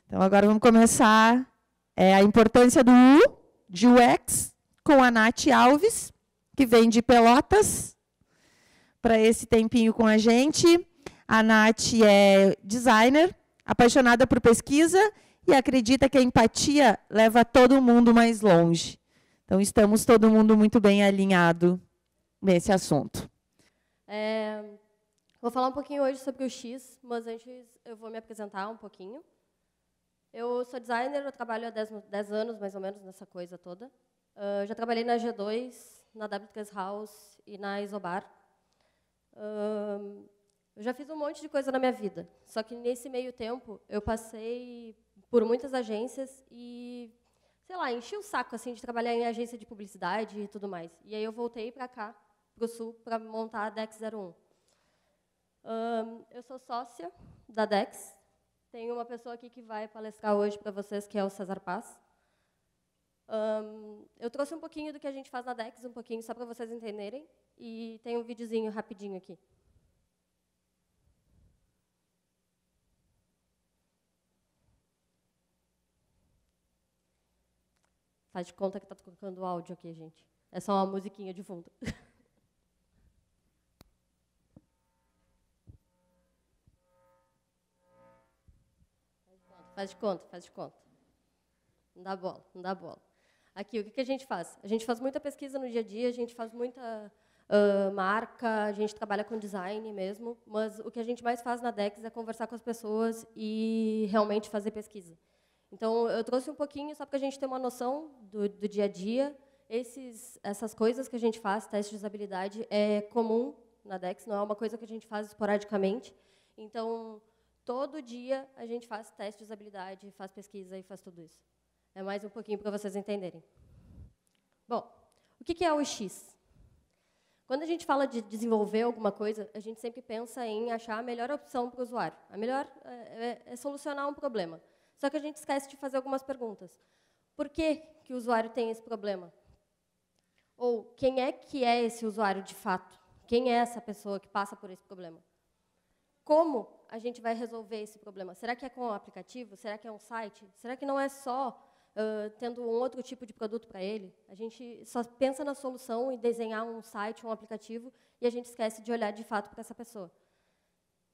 Então, agora vamos começar a importância do U, de UX, com a Nath Alves, que vem de Pelotas, para esse tempinho com a gente. A Nath é designer, apaixonada por pesquisa e acredita que a empatia leva todo mundo mais longe. Então, estamos todo mundo muito bem alinhado nesse assunto. Vou falar um pouquinho hoje sobre o X, mas antes eu vou me apresentar um pouquinho. Eu sou designer, eu trabalho há 10 anos, mais ou menos, nessa coisa toda. Já trabalhei na G2, na W3 House e na Isobar. Eu já fiz um monte de coisa na minha vida, só que nesse meio tempo eu passei por muitas agências e, sei lá, enchi o saco assim, de trabalhar em agência de publicidade e tudo mais. E aí eu voltei para cá, para o Sul, para montar a Dex 01. Eu sou sócia da Dex. Tem uma pessoa aqui que vai palestrar hoje para vocês, que é o César Paz. Eu trouxe um pouquinho do que a gente faz na Dex, um pouquinho só para vocês entenderem. E tem um videozinho rapidinho aqui. Faz de conta que está tocando o áudio aqui, gente. É só uma musiquinha de fundo. Faz de conta, faz de conta. Não dá bola, não dá bola. Aqui, o que a gente faz? A gente faz muita pesquisa no dia a dia, a gente faz muita marca, a gente trabalha com design mesmo, mas o que a gente mais faz na Dex é conversar com as pessoas e realmente fazer pesquisa. Então, eu trouxe um pouquinho só para a gente ter uma noção do dia a dia. Essas coisas que a gente faz, teste de usabilidade, é comum na Dex, não é uma coisa que a gente faz esporadicamente. Então, todo dia a gente faz teste de usabilidade, faz pesquisa e faz tudo isso. É mais um pouquinho para vocês entenderem. Bom, o que é o X? Quando a gente fala de desenvolver alguma coisa, a gente sempre pensa em achar a melhor opção para o usuário. A melhor é solucionar um problema. Só que a gente esquece de fazer algumas perguntas. Por que o usuário tem esse problema? Ou quem é que é esse usuário de fato? Quem é essa pessoa que passa por esse problema? Como a gente vai resolver esse problema? Será que é com um aplicativo? Será que é um site? Será que não é só tendo um outro tipo de produto para ele? A gente só pensa na solução e desenhar um site, um aplicativo, e a gente esquece de olhar de fato para essa pessoa.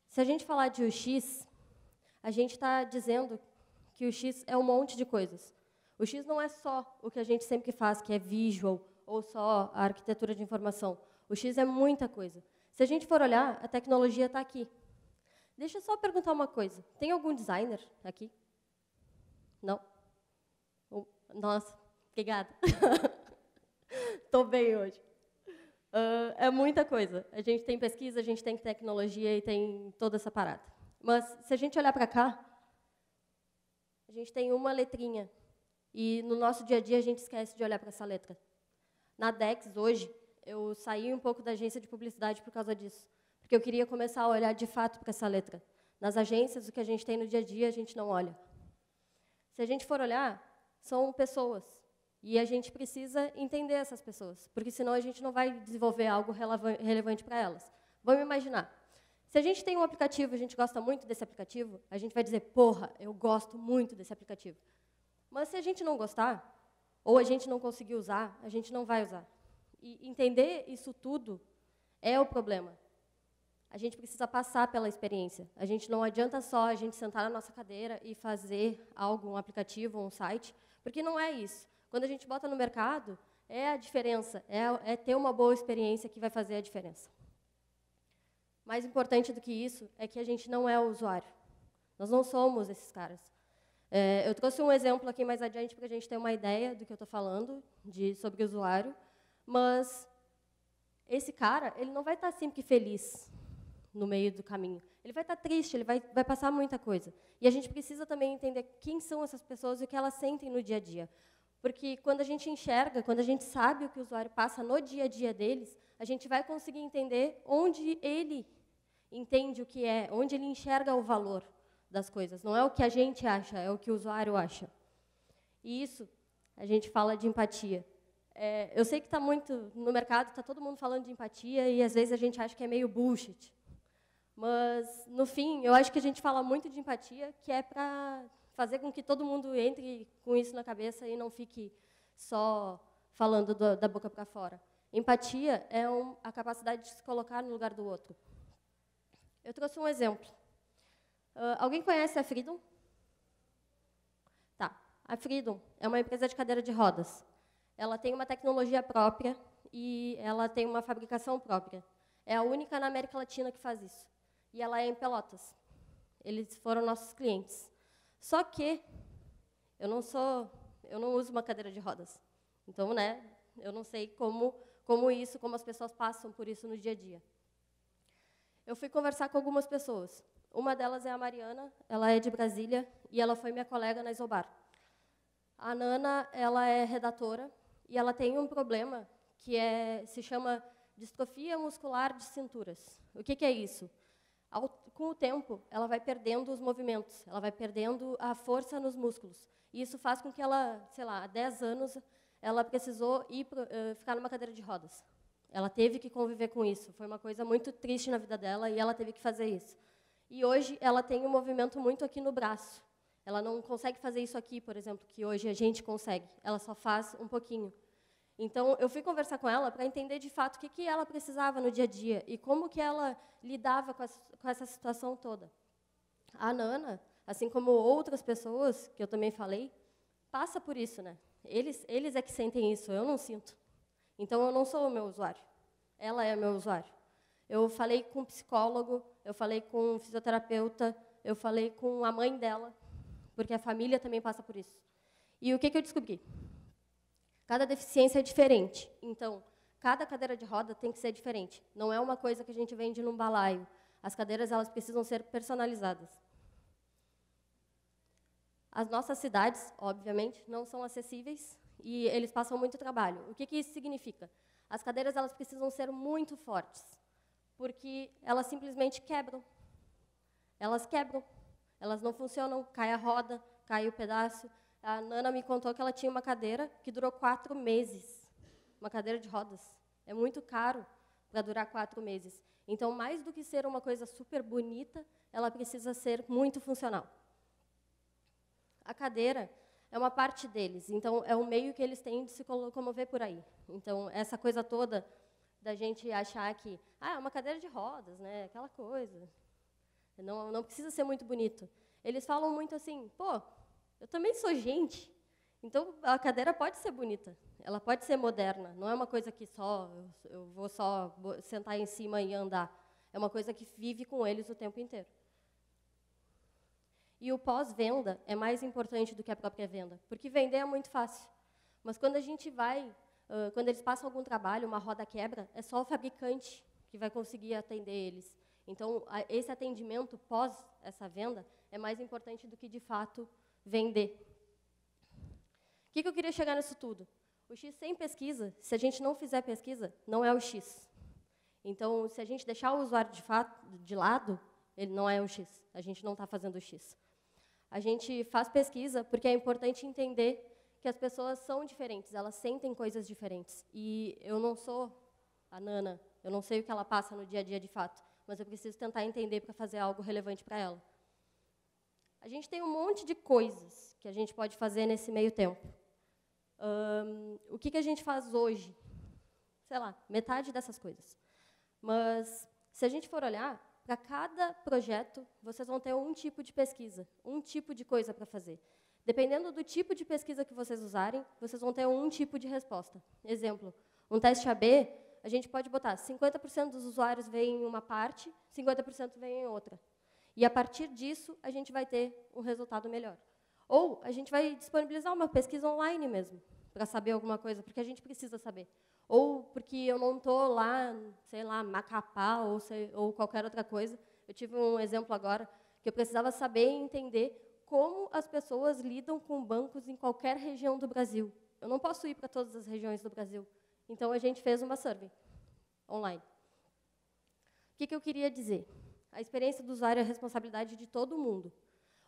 Se a gente falar de UX, a gente está dizendo que o X é um monte de coisas. O X não é só o que a gente sempre faz, que é visual, ou só a arquitetura de informação. O X é muita coisa. Se a gente for olhar, a tecnologia está aqui. Deixa eu só perguntar uma coisa. Tem algum designer aqui? Não? Nossa, obrigada. Estou bem hoje. É muita coisa. A gente tem pesquisa, a gente tem tecnologia e tem toda essa parada. Mas, se a gente olhar para cá, a gente tem uma letrinha. E, no nosso dia a dia, a gente esquece de olhar para essa letra. Na Dex, hoje, eu saí um pouco da agência de publicidade por causa disso. Porque eu queria começar a olhar, de fato, para essa letra. Nas agências, o que a gente tem no dia a dia, a gente não olha. Se a gente for olhar, são pessoas. E a gente precisa entender essas pessoas. Porque, senão, a gente não vai desenvolver algo relevante para elas. Vamos imaginar. Se a gente tem um aplicativo, a gente gosta muito desse aplicativo, a gente vai dizer, porra, eu gosto muito desse aplicativo. Mas se a gente não gostar, ou a gente não conseguir usar, a gente não vai usar. E entender isso tudo é o problema. A gente precisa passar pela experiência. A gente não adianta só a gente sentar na nossa cadeira e fazer algo, um aplicativo, um site, porque não é isso. Quando a gente bota no mercado, é a diferença, é ter uma boa experiência que vai fazer a diferença. Mais importante do que isso é que a gente não é o usuário. Nós não somos esses caras. Eu trouxe um exemplo aqui mais adiante para a gente ter uma ideia do que eu estou falando, sobre o usuário, mas esse cara ele não vai estar sempre feliz no meio do caminho. Ele vai estar triste, ele vai passar muita coisa. E a gente precisa também entender quem são essas pessoas e o que elas sentem no dia a dia. Porque quando a gente enxerga, quando a gente sabe o que o usuário passa no dia a dia deles, a gente vai conseguir entender onde ele entende o que é, onde ele enxerga o valor das coisas. Não é o que a gente acha, é o que o usuário acha. E isso, a gente fala de empatia. Eu sei que está muito no mercado, está todo mundo falando de empatia e, às vezes, a gente acha que é meio bullshit. Mas, no fim, eu acho que a gente fala muito de empatia, que é para fazer com que todo mundo entre com isso na cabeça e não fique só falando da boca para fora. Empatia é a capacidade de se colocar no lugar do outro. Eu trouxe um exemplo. Alguém conhece a Freedom? Tá. A Freedom é uma empresa de cadeira de rodas. Ela tem uma tecnologia própria e ela tem uma fabricação própria. É a única na América Latina que faz isso. E ela é em Pelotas. Eles foram nossos clientes. Só que eu não uso uma cadeira de rodas. Então, né, eu não sei como as pessoas passam por isso no dia a dia. Eu fui conversar com algumas pessoas. Uma delas é a Mariana, ela é de Brasília e ela foi minha colega na Isobar. A Nana, ela é redatora e ela tem um problema que se chama distrofia muscular de cinturas. O que é isso? Com o tempo, ela vai perdendo os movimentos, ela vai perdendo a força nos músculos. E isso faz com que ela, sei lá, há 10 anos, ela precisou ficar numa cadeira de rodas. Ela teve que conviver com isso. Foi uma coisa muito triste na vida dela e ela teve que fazer isso. E hoje ela tem um movimento muito aqui no braço. Ela não consegue fazer isso aqui, por exemplo, que hoje a gente consegue. Ela só faz um pouquinho. Então, eu fui conversar com ela para entender, de fato, o que ela precisava no dia a dia e como que ela lidava com essa situação toda. A Nana, assim como outras pessoas, que eu também falei, passa por isso, né? Eles é que sentem isso, eu não sinto. Então, eu não sou o meu usuário. Ela é o meu usuário. Eu falei com um psicólogo, eu falei com um fisioterapeuta, eu falei com a mãe dela, porque a família também passa por isso. E o que eu descobri? Cada deficiência é diferente. Então, cada cadeira de roda tem que ser diferente. Não é uma coisa que a gente vende num balaio. As cadeiras elas precisam ser personalizadas. As nossas cidades, obviamente, não são acessíveis e eles passam muito trabalho. O que isso significa? As cadeiras elas precisam ser muito fortes, porque elas simplesmente quebram. Elas quebram. Elas não funcionam, cai a roda, cai o pedaço. A Nana me contou que ela tinha uma cadeira que durou 4 meses. Uma cadeira de rodas. É muito caro para durar 4 meses. Então, mais do que ser uma coisa super bonita, ela precisa ser muito funcional. A cadeira é uma parte deles. Então, é o meio que eles têm de se locomover por aí. Então, essa coisa toda da gente achar que é uma cadeira de rodas, né? Aquela coisa. Não precisa ser muito bonito. Eles falam muito assim, pô, eu também sou gente, então a cadeira pode ser bonita, ela pode ser moderna, não é uma coisa que eu vou só sentar em cima e andar, é uma coisa que vive com eles o tempo inteiro. E o pós-venda é mais importante do que a própria venda, porque vender é muito fácil, mas quando a gente quando eles passam algum trabalho, uma roda quebra, é só o fabricante que vai conseguir atender eles. Então, esse atendimento pós essa venda é mais importante do que, de fato, vender. O que eu queria chegar nisso tudo? O X sem pesquisa, se a gente não fizer pesquisa, não é o X. Então, se a gente deixar o usuário de lado, ele não é o X. A gente não está fazendo o X. A gente faz pesquisa porque é importante entender que as pessoas são diferentes, elas sentem coisas diferentes. E eu não sou a Nana, eu não sei o que ela passa no dia a dia de fato, mas eu preciso tentar entender para fazer algo relevante para ela. A gente tem um monte de coisas que a gente pode fazer nesse meio tempo. O que a gente faz hoje? Sei lá, metade dessas coisas. Mas, se a gente for olhar, para cada projeto, vocês vão ter um tipo de pesquisa, um tipo de coisa para fazer. Dependendo do tipo de pesquisa que vocês usarem, vocês vão ter um tipo de resposta. Exemplo, um teste AB, a gente pode botar 50% dos usuários veem em uma parte, 50% veem em outra. E, a partir disso, a gente vai ter um resultado melhor. Ou a gente vai disponibilizar uma pesquisa online mesmo, para saber alguma coisa, porque a gente precisa saber. Ou porque eu não estou lá, sei lá, Macapá ou qualquer outra coisa. Eu tive um exemplo agora, que eu precisava saber e entender como as pessoas lidam com bancos em qualquer região do Brasil. Eu não posso ir para todas as regiões do Brasil. Então, a gente fez uma survey online. O que eu queria dizer? A experiência do usuário é a responsabilidade de todo mundo.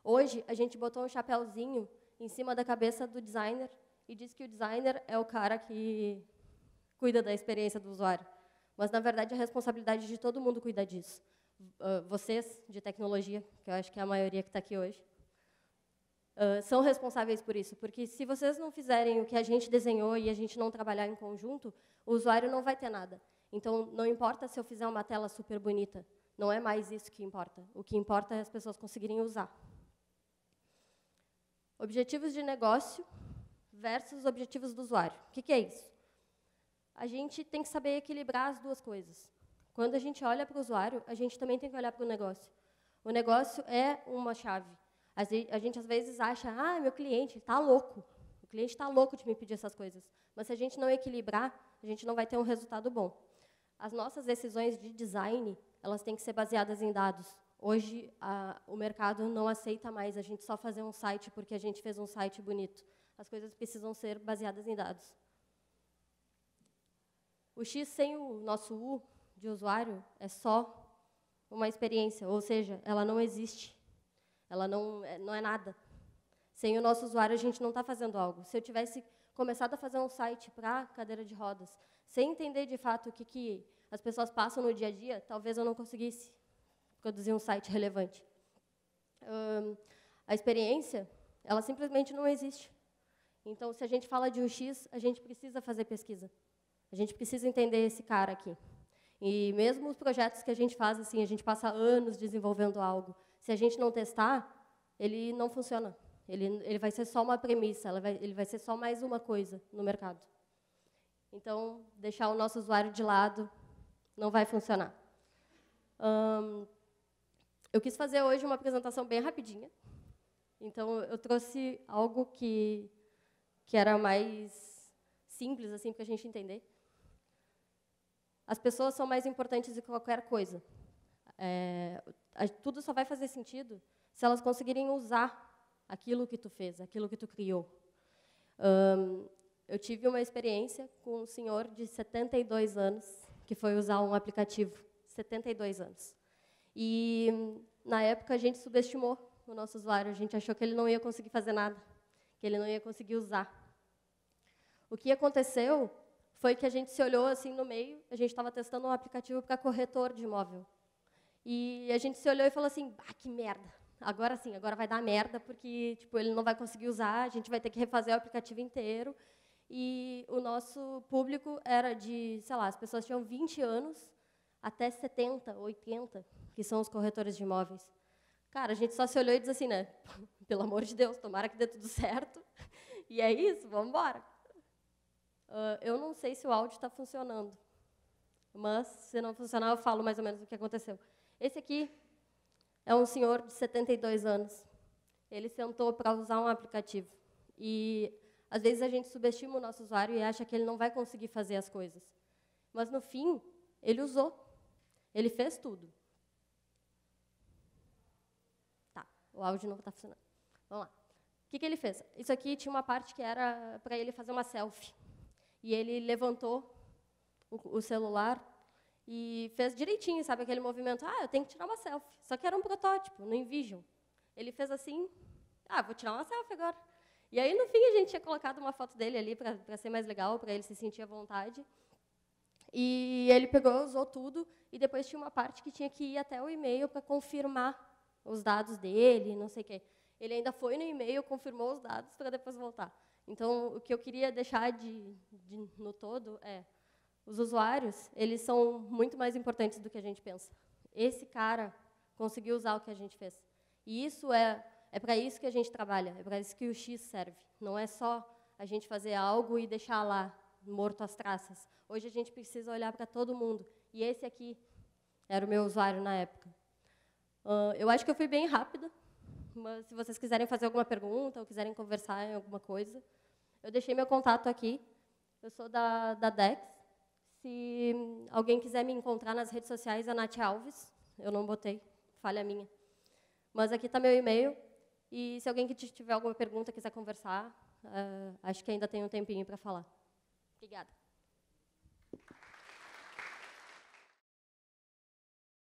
Hoje, a gente botou um chapéuzinho em cima da cabeça do designer e diz que o designer é o cara que cuida da experiência do usuário. Mas, na verdade, a responsabilidade de todo mundo cuidar disso. Vocês, de tecnologia, que eu acho que é a maioria que está aqui hoje. são responsáveis por isso, porque se vocês não fizerem o que a gente desenhou e a gente não trabalhar em conjunto, o usuário não vai ter nada. Então, não importa se eu fizer uma tela super bonita, não é mais isso que importa. O que importa é as pessoas conseguirem usar. Objetivos de negócio versus objetivos do usuário. O que é isso? A gente tem que saber equilibrar as duas coisas. Quando a gente olha para o usuário, a gente também tem que olhar para o negócio. O negócio é uma chave. A gente, às vezes, acha, meu cliente está louco. O cliente está louco de me pedir essas coisas. Mas, se a gente não equilibrar, a gente não vai ter um resultado bom. As nossas decisões de design, elas têm que ser baseadas em dados. Hoje, o mercado não aceita mais a gente só fazer um site porque a gente fez um site bonito. As coisas precisam ser baseadas em dados. O X sem o nosso U de usuário é só uma experiência, ou seja, ela não existe. Ela não é nada. Sem o nosso usuário, a gente não está fazendo algo. Se eu tivesse começado a fazer um site para cadeira de rodas, sem entender de fato o que as pessoas passam no dia a dia, talvez eu não conseguisse produzir um site relevante. A experiência, ela simplesmente não existe. Então, se a gente fala de UX, a gente precisa fazer pesquisa. A gente precisa entender esse cara aqui. E mesmo os projetos que a gente faz, assim, a gente passa anos desenvolvendo algo. Se a gente não testar, ele não funciona. Ele vai ser só uma premissa, ele vai ser só mais uma coisa no mercado. Então, deixar o nosso usuário de lado não vai funcionar. Eu quis fazer hoje uma apresentação bem rapidinha. Então, eu trouxe algo que era mais simples, assim, para a gente entender. As pessoas são mais importantes do que qualquer coisa. Tudo só vai fazer sentido se elas conseguirem usar aquilo que tu fez, aquilo que tu criou. Eu tive uma experiência com um senhor de 72 anos, que foi usar um aplicativo. 72 anos. E, na época, a gente subestimou o nosso usuário. A gente achou que ele não ia conseguir fazer nada, que ele não ia conseguir usar. O que aconteceu foi que a gente se olhou assim no meio, a gente estava testando um aplicativo para corretor de imóvel. E a gente se olhou e falou assim, que merda, agora sim, agora vai dar merda, porque tipo, ele não vai conseguir usar, a gente vai ter que refazer o aplicativo inteiro. E o nosso público era de, sei lá, as pessoas tinham 20 anos até 70, 80, que são os corretores de imóveis. Cara, a gente só se olhou e disse assim, né, pelo amor de Deus, tomara que dê tudo certo. E é isso, vamos embora. Eu não sei se o áudio está funcionando, mas, se não funcionar, eu falo mais ou menos o que aconteceu. Esse aqui é um senhor de 72 anos. Ele sentou para usar um aplicativo. E, às vezes, a gente subestima o nosso usuário e acha que ele não vai conseguir fazer as coisas. Mas, no fim, ele usou. Ele fez tudo. Tá, o áudio não está funcionando. Vamos lá. O que ele fez? Isso aqui tinha uma parte que era para ele fazer uma selfie. E ele levantou o celular e fez direitinho, sabe, aquele movimento. Eu tenho que tirar uma selfie. Só que era um protótipo, no InVision. Ele fez assim, vou tirar uma selfie agora. E aí, no fim, a gente tinha colocado uma foto dele ali para ser mais legal, para ele se sentir à vontade. E ele pegou, usou tudo, e depois tinha uma parte que tinha que ir até o e-mail para confirmar os dados dele, não sei o quê. Ele ainda foi no e-mail, confirmou os dados para depois voltar. Então, o que eu queria deixar no todo é, os usuários, eles são muito mais importantes do que a gente pensa. Esse cara conseguiu usar o que a gente fez. E isso é para isso que a gente trabalha, é para isso que o X serve. Não é só a gente fazer algo e deixar lá, morto às traças. Hoje a gente precisa olhar para todo mundo. E esse aqui era o meu usuário na época. Eu acho que eu fui bem rápida, mas se vocês quiserem fazer alguma pergunta ou quiserem conversar em alguma coisa, eu deixei meu contato aqui. Eu sou da Dex. Se alguém quiser me encontrar nas redes sociais, é Nath Alves. Eu não botei, falha minha. Mas aqui está meu e-mail. E se alguém que tiver alguma pergunta, quiser conversar, acho que ainda tem um tempinho para falar. Obrigada.